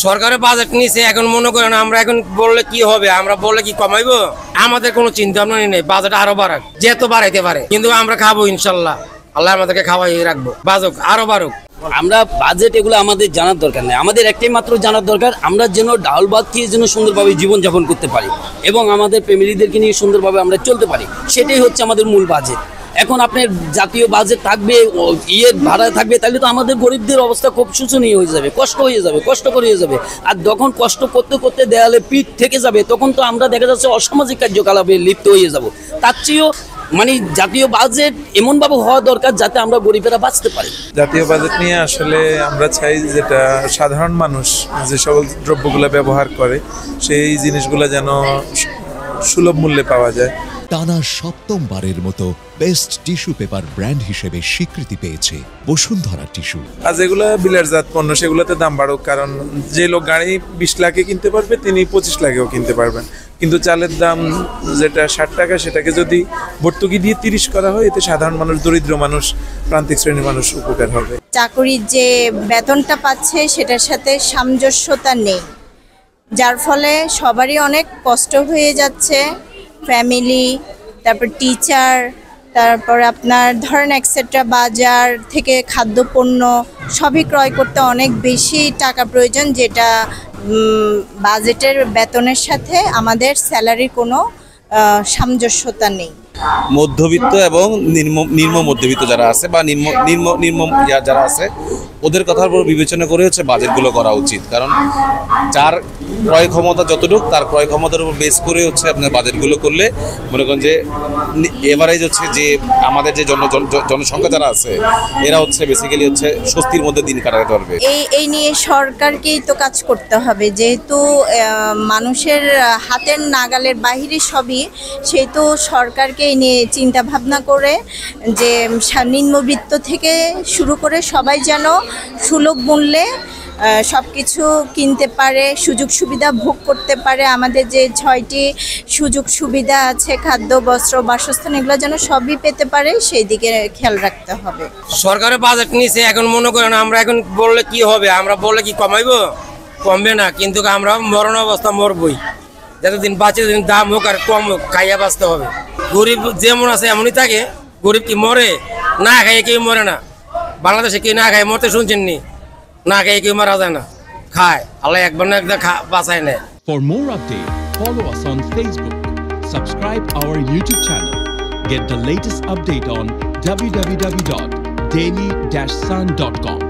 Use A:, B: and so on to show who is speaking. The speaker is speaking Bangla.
A: সরকারের বাজেট নিছে, এখন মনে করেন আমরা এখন বললে কি হবে, আমরা বললে কি কমাইবো? আমাদের কোনো চিন্তা ভাবনা নেই, বাজেট আরো বাড়াক, যেহেতু বাড়াইতে পারে, কিন্তু আমরা খাবো ইনশাল্লাহ, আল্লাহ আমাদেরকে খাওয়াই রাখবো, বাজুক আরো বাড়ুক।
B: আমরা বাজেট এগুলো আমাদের জানার দরকার নেই, আমাদের একটাই মাত্র জানার দরকার আমরা যেন ডাল ভাত খেয়ে যেন সুন্দরভাবে জীবনযাপন করতে পারি এবং আমাদের ফ্যামিলিদেরকে নিয়ে সুন্দরভাবে আমরা চলতে পারি, সেটাই হচ্ছে আমাদের মূল বাজেট। এখন আপনার জাতীয় বাজেট থাকবে, ভাড়া থাকবে, তাহলে তো আমাদের গরিবদের অবস্থা খুব শোচনীয় হয়ে যাবে, কষ্টকর হয়ে যাবে। আর যখন কষ্ট করতে করতে দেয়ালে পিঠ থেকে যাবে, তখন তো আমরা দেখা যাচ্ছে অসামাজিক কার্যকলাপে লিপ্ত হয়ে যাব। তার চেয়েও মানে জাতীয় বাজেট এমনভাবে হওয়া দরকার যাতে আমরা গরিবেরা বাঁচতে পারি।
C: জাতীয় বাজেট নিয়ে আসলে আমরা চাই যেটা সাধারণ মানুষ যে সকল দ্রব্যগুলো ব্যবহার করে সেই জিনিসগুলো যেন সুলভ মূল্যে পাওয়া যায়।
D: টানা সপ্তমবারের মতো বেস্ট টিস্যু পেপার ব্র্যান্ড হিসেবে স্বীকৃতি পেয়েছে বসুন্ধরা টিস্যু।
C: আর যেগুলো বিলাসজাত পণ্য সেগুলোতে দাম বাড়ুক, কারণ যে লোক গাড়ি 20 লাখে কিনতে পারবে তিনি 25 লাখেও কিনতে পারবেন, কিন্তু চালের দাম যেটা 60 টাকা সেটাকে যদি ভর্তুকি দিয়ে 30 করা হয়, এতে সাধারণ মানুষ, দরিদ্র মানুষ, প্রান্তিক শ্রেণীর মানুষ উপকার হবে।
E: চাকরির যে বেতনটা পাচ্ছে সেটার সাথে সামঞ্জস্যতা নেই, যার ফলে সবারই অনেক কষ্ট হয়ে যাচ্ছে। ফ্যামিলি, তারপর টিচার, তারপর আপনার ধরেন এক্সেট্রা বাজার থেকে খাদ্যপণ্য সবই ক্রয় করতে অনেক বেশি টাকা প্রয়োজন, যেটা বাজেটের বেতনের সাথে আমাদের স্যালারির কোনো সামঞ্জস্যতা নেই।
F: মধ্যবিত্ত এবং নিম্ন মধ্যবিত্ত যারা আছে বা নিম্ন যারা আছে ওদের কথার উপর বিবেচনা করে হচ্ছে বাজেটগুলো করা উচিত, কারণ যার ক্রয় ক্ষমতা যতটুকু তার ক্রয় ক্ষমতার উপর বেস করে হচ্ছে আপনার বাজেটগুলো করলে মনে করেন যে এভারেজ হচ্ছে যে আমাদের যে জনসংখ্যা যারা আছে এরা হচ্ছে বেসিক্যালি হচ্ছে স্বস্তির মধ্যে দিন কাটাতে পারবে।
E: এই নিয়ে সরকারকেই তো কাজ করতে হবে, যেহেতু মানুষের হাতের নাগালের বাহিরে সবই, সেহেতু সরকারকে এই নিয়ে চিন্তা ভাবনা করে যে নিম্নবিত্ত থেকে শুরু করে সবাই যেন সুলভ মূল্যে সব কিছু কিনতে পারে, সুযোগ সুবিধা ভোগ করতে পারে। আমাদের যে 6টি সুযোগ সুবিধা আছে, খাদ্য, বস্ত্র, বাসস্থান, এগুলো যেন সবই পেতে পারে, সেই দিকে খেয়াল রাখতে হবে।
A: সরকারের বাজেট নিছে, এখন মনে করেন আমরা এখন বললে কি হবে, আমরা বললে কি কমাইবো? কমবে না, কিন্তু আমরা মরণ অবস্থা মরবই, যতদিন বাঁচে ততদিন দাম হোক আর কম হোক, খাইয়া বাঁচতে হবে। গরিব যেমন আছে এমনই থাকে, গরিব কি মরে? না খাইয়ে কেউ মরে না, বাংলাদেশে কেউ না খায় মরতে শুনছেন নি? না খাইয়ে কেউ মারা যায় না, খায়, আল্লাহ একবার না একবার বাঁচায় নেয়।
G: For more updates, follow us on Facebook, subscribe our YouTube channel, get the latest update on www.daily-sun.com.